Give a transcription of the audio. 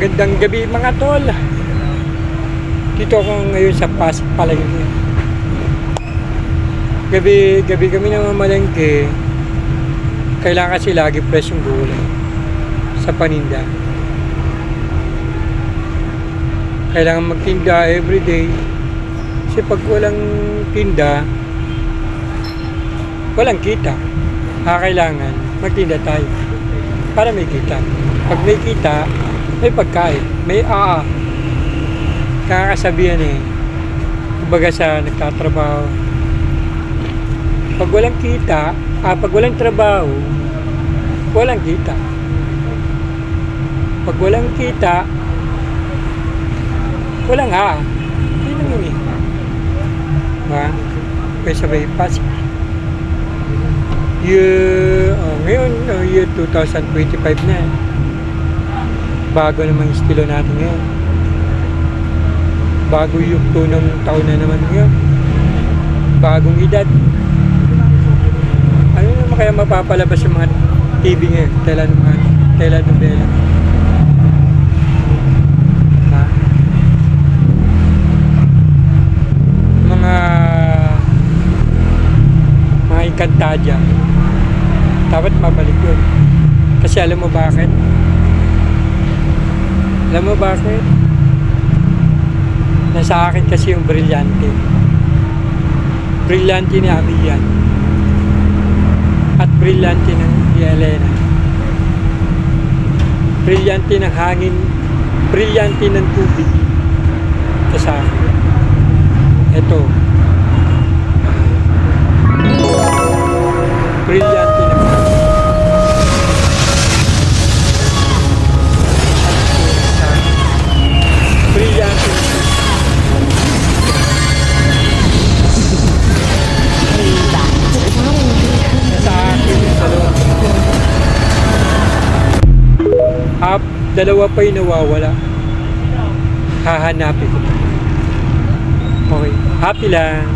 Magandang gabi mga tol. Dito ako ngayon sa Pasig Palengke. Gabi kami namamalengke. Kailangan kasi lagi fresh yung gulay sa paninda. Kailangan magtinda everyday. Kasi pag walang tinda, walang kita. Kailangan magtinda tayo para may kita. Pag may kita, may pagkain, may kakasabihan kumbaga sa nagtatrabaho, pag walang kita, pag walang trabaho, walang kita. Pag walang kita, walang yun ang yun kaya sabay Pasig. Ngayon, year 2025 na. Bago naman yung estilo natin ngayon. Bago yung tunong taon na naman ngayon. Bagong edad. Ano naman kaya mapapalabas yung mga TV ngayon? Telenovela. Mga Encantadia. Dapat mabalik yun. Kasi alam mo bakit? Nasa akin kasi yung Brilyante. Brilyante ni Abiyan. At Brilyante ng Elena. Brilyante ng hangin. Brilyante ng tubig. Ito sa akin. Ito. Brilyante ng hangin. Brilyante. Sa akin sa loob. Dalawa pa yung nawawala. Hahanapin ko. Okay. Happy lang.